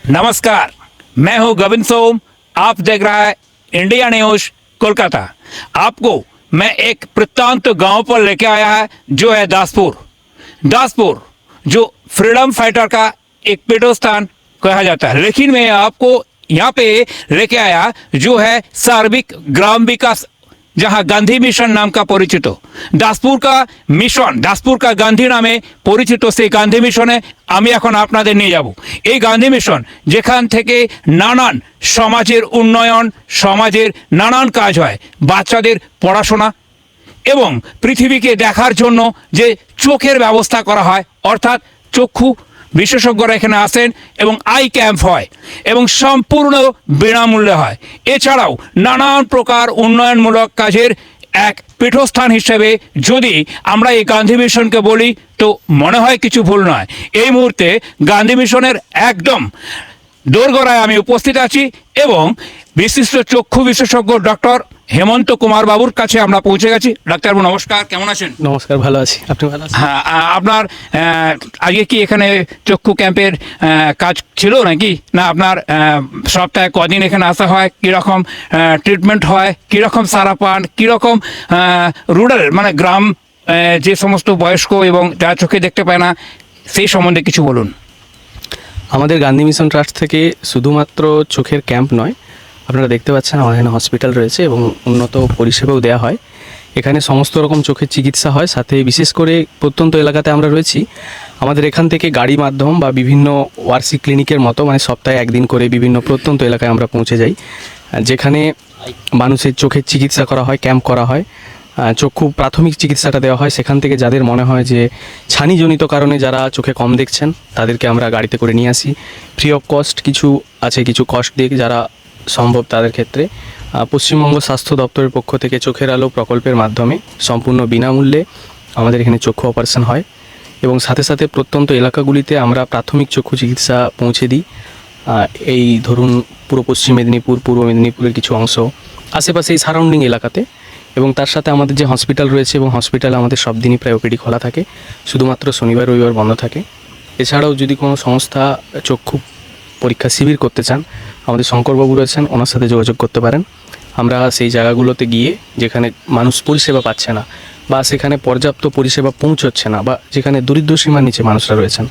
नमस्कार, मैं हूं गोविंद सोम। आप देख रहा है इंडिया न्यूज कोलकाता। आपको मैं एक प्रत्यंत गांव पर लेके आया है जो है दासपुर जो फ्रीडम फाइटर का एक पीठस्थान कहा जाता है। लेकिन मैं आपको यहाँ पे लेके आया जो है सार्वत्रिक ग्राम विकास, जहाँ गांधी मिशन नाम का परिचित दासपुर का गांधी नामे परिचित से गांधी मिशने আমি এখন আপনাদের নিয়ে যাব। এই গান্ধী মিশন যেখান থেকে নানান সমাজের উন্নয়ন, সমাজের নানান কাজ হয়, বাচ্চাদের পড়াশোনা এবং পৃথিবীকে দেখার জন্য যে চোখের ব্যবস্থা করা হয়, অর্থাৎ চক্ষু বিশেষজ্ঞরা এখানে আসেন এবং আই ক্যাম্প হয় এবং সম্পূর্ণ বিনামূল্যে হয়। এছাড়াও নানান প্রকার উন্নয়নমূলক কাজের এক পীঠস্থান হিসেবে যদি আমরা এই গান্ধী মিশনকে বলি তো মনে হয় কিছু ভুল নয়। এই মুহূর্তে গান্ধী মিশনের একদম দোরগোড়ায় আমি উপস্থিত আছি এবং বিশিষ্ট চক্ষু বিশেষজ্ঞ ডক্টর হেমন্ত কুমার বাবুর কাছে আমরা পৌঁছে গেছি। ডাক্তারবাবু নমস্কার, কেমন আছেন? নমস্কার, ভালো আছি। আপনি ভালো আছেন? হ্যাঁ, আপনার আজকে কি এখানে চক্ষু ক্যাম্পের কাজ ছিল নাকি না? আপনার সপ্তাহে কদিন এখানে আসা হয়, কীরকম ট্রিটমেন্ট হয়, কীরকম সারা পান, কীরকম রুরাল মানে গ্রাম যে সমস্ত বয়স্ক এবং যারা চোখে দেখতে পায় না সেই সম্বন্ধে কিছু বলুন। আমাদের গান্ধী মিশন ট্রাস্ট থেকে শুধুমাত্র চোখের ক্যাম্প নয়, আপনারা দেখতে পাচ্ছেন আমাদের এখানে হসপিটাল রয়েছে এবং উন্নত পরিষেবাও দেওয়া হয়। এখানে সমস্ত রকম চোখের চিকিৎসা হয়। সাথে বিশেষ করে প্রত্যন্ত এলাকাতে আমরা রয়েছি, আমাদের এখান থেকে গাড়ি মাধ্যম বা বিভিন্ন ওয়ার্সি ক্লিনিকের মতো মানে সপ্তাহে একদিন করে বিভিন্ন প্রত্যন্ত এলাকায় আমরা পৌঁছে যাই, যেখানে মানুষের চোখের চিকিৎসা করা হয়, ক্যাম্প করা হয়, চক্ষু প্রাথমিক চিকিৎসাটা দেওয়া হয়। সেখান থেকে যাদের মনে হয় যে ছানিজনিত কারণে যারা চোখে কম দেখছেন তাদেরকে আমরা গাড়িতে করে নিয়ে আসি। ফ্রি অফ কস্ট কিছু আছে, কিছু কস্ট দিয়ে যারা সম্ভব তাদের ক্ষেত্রে পশ্চিমবঙ্গ স্বাস্থ্য দপ্তরের পক্ষ থেকে চোখের আলো প্রকল্পের মাধ্যমে সম্পূর্ণ বিনামূল্যে আমাদের এখানে চক্ষু অপারেশন হয় এবং সাথে সাথে প্রত্যন্ত এলাকাগুলিতে আমরা প্রাথমিক চক্ষু চিকিৎসা পৌঁছে দিই। এই ধরুন পুরো পশ্চিম মেদিনীপুর, পূর্ব মেদিনীপুরের কিছু অংশ, আশেপাশে এই সারাউন্ডিং এলাকাতে। এবং তার সাথে আমাদের যে হসপিটাল রয়েছে এবং হসপিটালে আমাদের সব দিনই প্রায় ওপিডি খোলা থাকে, শুধুমাত্র শনিবার রবিবার বন্ধ থাকে। এছাড়াও যদি কোনো সংস্থা চক্ষু পরীক্ষা শিবির করতে চান, আমাদের শঙ্করবাবু রয়েছেন, ওনার সাথে যোগাযোগ করতে পারেন। আমরা সেই জায়গাগুলোতে গিয়ে যেখানে মানুষ পরিষেবা পাচ্ছে না বা সেখানে পর্যাপ্ত পরিষেবা পৌঁছচ্ছে না বা যেখানে দরিদ্র সীমার নিচে মানুষরা রয়েছেন,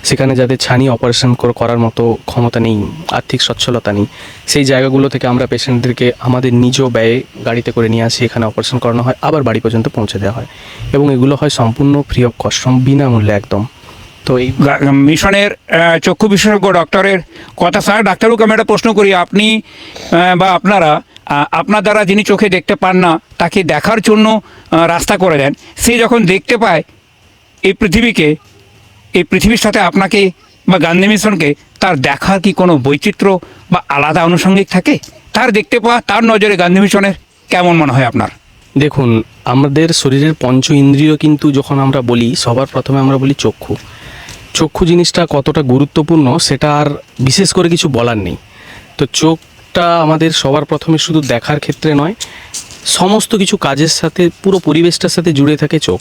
সেখানে যাদের ছানি অপারেশন করার মতো ক্ষমতা নেই, আর্থিক সচ্ছলতা নেই, সেই জায়গাগুলো থেকে আমরা পেশেন্টদেরকে আমাদের নিজ ব্যয়ে গাড়িতে করে নিয়ে আসি, এখানে অপারেশন করানো হয়, আবার বাড়ি পর্যন্ত পৌঁছে দেওয়া হয় এবং এগুলো হয় সম্পূর্ণ ফ্রি অফ কস্ট, বিনামূল্যে একদম। তো এই মিশনের চক্ষু বিশেষজ্ঞ ডক্টরের কথা স্যার, ডাক্তারবাবুকে আমি একটা প্রশ্ন করি। আপনি বা আপনারা আপনার দ্বারা যিনি চোখে দেখতে পান না তাকে দেখার জন্য রাস্তা করে দেন, সে যখন দেখতে পায় এই পৃথিবীর সাথে আপনাকে বা গান্ধী মিশনকে, তার দেখার কি কোনো বৈচিত্র্য বা আলাদা আনুষঙ্গিক থাকে? তার দেখতে পাওয়া, তার নজরে গান্ধী মিশনের কেমন মনে হয় আপনার? দেখুন, আমাদের শরীরের পঞ্চ ইন্দ্রিয় কিন্তু যখন আমরা বলি, সবার প্রথমে আমরা বলি চক্ষু জিনিসটা কতটা গুরুত্বপূর্ণ সেটা আর বিশেষ করে কিছু বলার নেই। তো চোখটা আমাদের সবার প্রথমে শুধু দেখার ক্ষেত্রে নয়, সমস্ত কিছু কাজের সাথে, পুরো পরিবেশটার সাথে জুড়ে থাকে চোখ।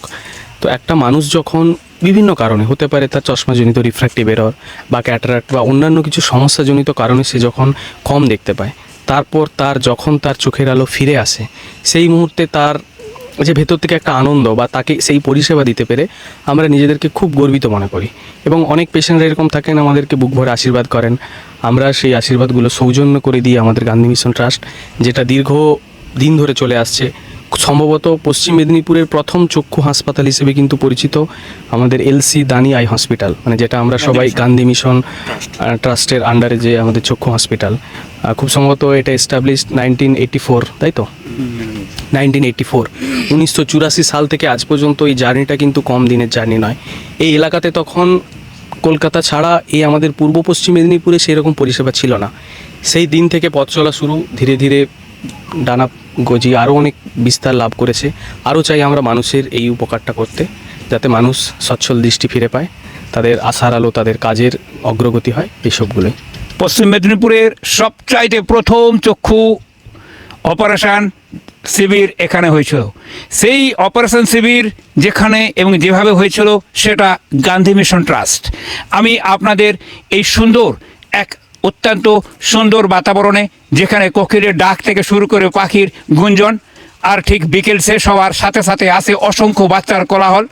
তো একটা মানুষ যখন বিভিন্ন কারণে, হতে পারে তার চশমাজনিত রিফ্র্যাক্টিভ এরর বা ক্যাটারাক্ট বা অন্যান্য কিছু সমস্যাজনিত কারণে সে যখন কম দেখতে পায়, তারপর যখন তার চোখের আলো ফিরে আসে, সেই মুহূর্তে তার যে ভেতর থেকে একটা আনন্দ বা তাকে সেই পরিষেবা দিতে পেরে আমরা নিজেদেরকে খুব গর্বিত মনে করি। এবং অনেক পেশেন্টরা এরকম থাকেন, আমাদেরকে বুক ভরে আশীর্বাদ করেন। আমরা সেই আশীর্বাদগুলো সৌজন্য করে দিই আমাদের গান্ধী মিশন ট্রাস্ট, যেটা দীর্ঘ দিন ধরে চলে আসছে। সম্ভবত পশ্চিম মেদিনীপুরের প্রথম চক্ষু হাসপাতাল হিসেবে কিন্তু পরিচিত আমাদের এলসি দানি আই হসপিটাল, মানে যেটা আমরা সবাই গান্ধী মিশন ট্রাস্টের আন্ডারে যে আমাদের চক্ষু হসপিটাল, খুব সম্ভবত এটা এস্টাবলিশড 1984, তাই তো 1984, 1984 সাল থেকে আজ পর্যন্ত এই জার্নিটা কিন্তু কম দিনের জার্নি নয়। এই এলাকাতে তখন কলকাতা ছাড়া এই আমাদের পূর্ব পশ্চিম মেদিনীপুরে সেরকম পরিষেবা ছিল না। সেই দিন থেকে পথ চলা শুরু, ধীরে ধীরে ডানা গজিয়ে আরও অনেক বিস্তার লাভ করেছে। আরও চাই আমরা মানুষের এই উপকারটা করতে, যাতে মানুষ সচ্ছল দৃষ্টি ফিরে পায়, তাদের আশার আলো, তাদের কাজের অগ্রগতি হয়, এইসবগুলোই। পশ্চিম মেদিনীপুরের সবচাইতে প্রথম চক্ষু অপারেশন শিবির এখানে হয়েছিল। সেই অপারেশন শিবির যেখানে এবং যেভাবে হয়েছিল সেটা গান্ধী মিশন ট্রাস্ট। আমি আপনাদের এই সুন্দর এক অত্যন্ত সুন্দর বাতাবরণে, যেখানে কোকিলের ডাক থেকে শুরু করে পাখির গুঞ্জন, আর ঠিক বিকেল শেষ হওয়ার সাথে সাথে আসে অসংখ্য বাচ্চার কোলাহল।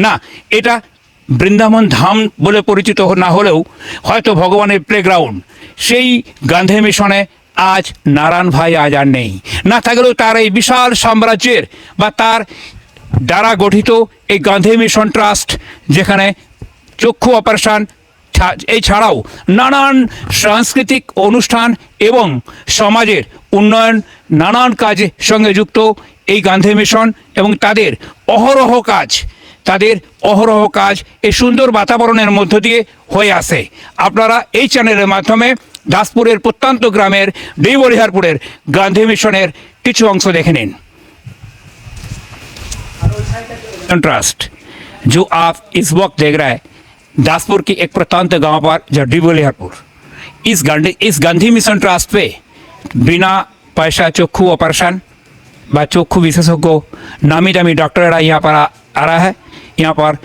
না, এটা বৃন্দাবন ধাম বলে পরিচিত না হলেও হয়তো ভগবানের প্লেগ্রাউন্ড। সেই গান্ধী মিশনে আজ নারায়ণ ভাই আজ আর নেই। না থাকলেও তার এই বিশাল সাম্রাজ্যের বা তার দ্বারা গঠিত এই গান্ধী মিশন ট্রাস্ট, যেখানে চক্ষু অপারেশন এছাড়াও নানান সাংস্কৃতিক অনুষ্ঠান এবং সমাজের উন্নয়ন নানান কাজের সঙ্গে যুক্ত এই গান্ধী মিশন, এবং তাদের অহরহ কাজ এই সুন্দর বাতাবরণের মধ্য দিয়ে হয়ে আসে। আপনারা এই চ্যানেলের মাধ্যমে দাসপুরের প্রত্যন্ত গ্রামের ডি বলিহারপুরের গান্ধী মিশনের কিছু অংশ দেখে নিন। ट्रस्ट जो आप इस वक्त देख रहे हैं दासपुर की एक प्रत्यंत गांव पर जो डी बलिहारपुर, इस गांधी मिशन ट्रस्ट पे बिना पैसा चक्षु ऑपरेशन व चक्षु विशेषज्ञ नामी दामी डॉक्टर यहाँ पर आ रहा है। यहाँ पर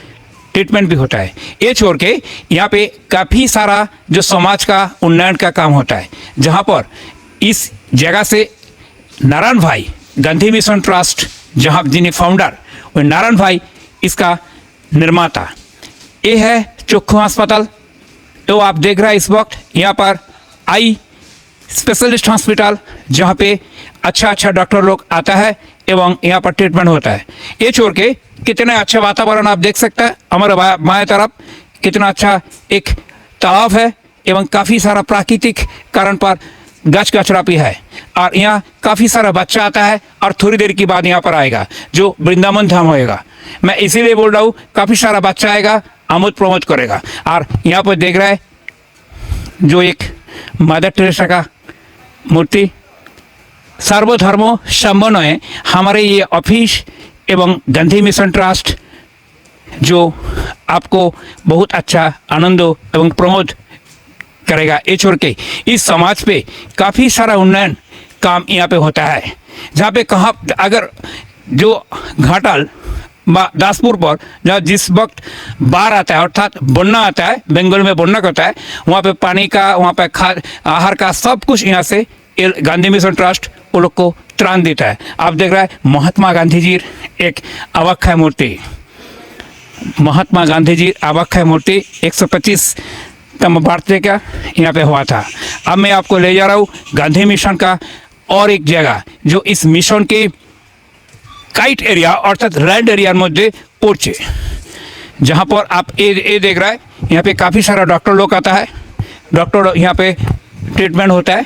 ट्रीटमेंट भी होता है। ये छोड़ के यहाँ पे काफ़ी सारा जो समाज का उन्नयन का काम होता है, जहाँ पर इस जगह से नारायण भाई गांधी मिशन ट्रस्ट जहाँ जिन्हें फाउंडर वो नारायण भाई इसका निर्माता। ये है चक्षु अस्पताल। तो आप देख रहे हैं इस वक्त यहाँ पर आई स्पेशलिस्ट हॉस्पिटल, जहाँ पे अच्छा डॉक्टर लोग आता है एवं यहाँ पर ट्रीटमेंट होता है। ये छोड़ के कितने अच्छा वातावरण आप देख सकते हैं। हमारे बाएं तरफ कितना अच्छा एक तालाब है एवं काफ़ी सारा प्राकृतिक कारण पर गच गचरापी है, और यहाँ काफ़ी सारा बच्चा आता है और थोड़ी देर के बाद यहाँ पर आएगा जो वृंदावन धाम होएगा। मैं इसीलिए बोल रहा हूँ काफ़ी सारा बच्चा आएगा, आमोद प्रमोद करेगा। और यहाँ पर देख रहा है जो एक मदर टेरेसा का मूर्ति, सर्वधर्म समन्वय हमारे ये ऑफिस एवं गांधी मिशन ट्रस्ट जो आपको बहुत अच्छा आनंद एवं प्रमोद करेगा। ये छोड़ के इस समाज पे काफ़ी सारा उन्नयन काम यहाँ पे होता है, जहाँ पे कहाँ अगर जो घाटल दासपुर पर जहाँ जिस वक्त बाढ़ आता है अर्थात बन्ना आता है, बंगाल में बन्ना करता है, वहाँ पे पानी का, वहाँ पे आहार का सब कुछ यहाँ से गांधी मिशन ट्रस्ट वो लोग को त्राण देता है। आप देख रहे हैं महात्मा गांधी जी एक अवक्षय मूर्ति, महात्मा गांधी जी अवक्षय मूर्ति 125तम बर्थडे का यहाँ पे हुआ था। अब मैं आपको ले जा रहा हूँ गांधी मिशन का और एक जगह जो इस मिशन के काइट एरिया अर्थात लैंड एरिया मध्य पड़े, जहाँ पर आप ये देख रहे हैं यहाँ पे काफ़ी सारा डॉक्टर लोग आता है, डॉक्टर यहाँ पे ट्रीटमेंट होता है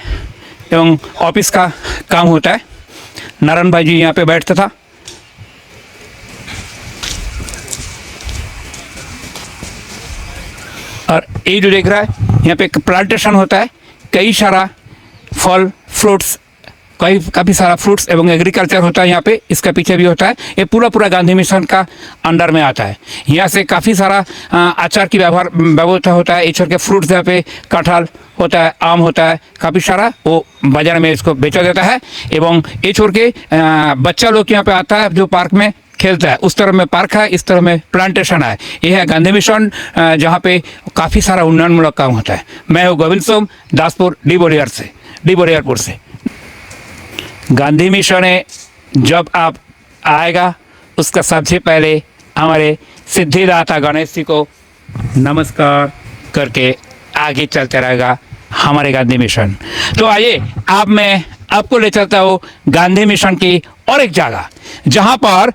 एवं ऑफिस का काम होता है। नारायण भाई जी यहाँ पे बैठता था। और ये जो देख रहा है यहाँ पे प्लांटेशन होता है, कई सारा फल फ्रूट्स, काफ़ी सारा फ्रूट्स एवं एग्रीकल्चर होता है यहाँ पे, इसका पीछे भी होता है। ये पूरा गांधी मिशन का अंडर में आता है। यहाँ से काफ़ी सारा अचार की व्यवस्था होता है। ईश्वर के फ्रूट्स यहाँ पे कटहल होता है, आम होता है, काफ़ी सारा वो बाजार में इसको बेचा जाता है। एवं ये छोड़ के बच्चा लोग यहाँ पे आता है जो पार्क में खेलता है, उस तरह में पार्क है, इस तरह में प्लांटेशन है। ये है गांधी मिशन जहाँ पे काफ़ी सारा उन्नयनमूलक काम होता है। मैं हूँ गोविंद सोम, दासपुर डी बलिहारपुर से। गांधी मिशन जब आप आएगा उसका सबसे पहले हमारे सिद्धिदाता गणेश जी को नमस्कार करके आगे चलते रहेगा हमारे गांधी मिशन। तो आइए अब मैं आपको ले चलता हूँ गांधी मिशन की और एक जगह, जहाँ पर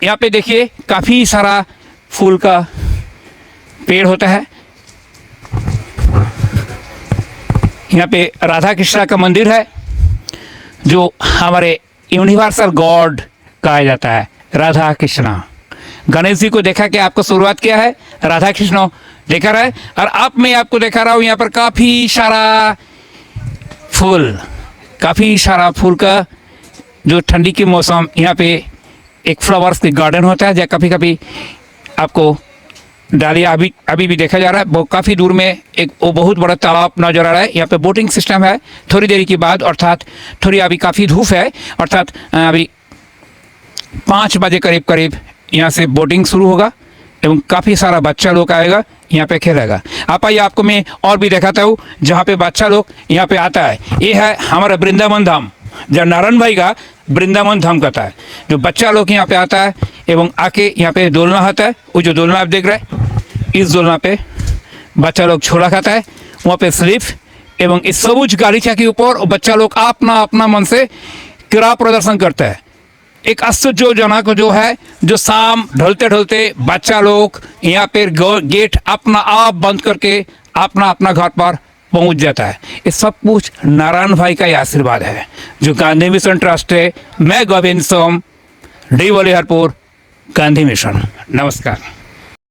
यहाँ पे देखिए काफ़ी सारा फूल का पेड़ होता है। यहाँ पे राधा कृष्णा का मंदिर है जो हमारे यूनिवर्सल गॉड कहा जाता है, राधा कृष्णा। गणेश जी को देखा कि आपको शुरुआत किया है, राधा कृष्ण देखा रहा है। और आप मैं आपको देखा रहा हूँ यहाँ पर काफ़ी सारा फूल का जो ठंडी के मौसम यहाँ पे एक फ्लावर्स के गार्डन होता है, जहाँ कभी कभी आपको डालिया अभी भी देखा जा रहा है। वो काफ़ी दूर में एक वो बहुत बड़ा तालाब नजर आ रहा है। यहाँ पे बोटिंग सिस्टम है। थोड़ी देरी के बाद अर्थात थोड़ी अभी काफ़ी धूप है, अर्थात अभी 5 बजे करीब यहाँ से बोटिंग शुरू होगा एवं काफ़ी सारा बच्चा लोग आएगा यहाँ पे खेलेगा। आप आइए, आपको मैं और भी दिखाता हूँ जहाँ पे बच्चा लोग यहाँ पे आता है। ये है हमारा वृंदावन धाम, जो नारायण भाई का वृंदावन धाम कहता है। जो बच्चा लोग यहाँ पे आता है एवं आके यहाँ पे दोलना होता है। वो जो दोलना आप देख रहे हैं, इस दोलना पे बच्चा लोग छोला खाता है। वहाँ पे स्लिप एवं इस सबूज गालीचा के ऊपर बच्चा लोग अपना अपना मन से क्रीड़ा प्रदर्शन करता है। एक आश्चर्यजनक जो है, जो शाम ढलते ढलते बच्चा लोग यहाँ पे गेट अपना आप बंद करके अपना अपना घर पर पहुँच जाता है। ये सब कुछ नारायण भाई का ही आशीर्वाद है, जो गांधी मिशन ट्रस्ट है। मैं गोविंद सोम, डी बलिहारपुर, गांधी मिशन। नमस्कार।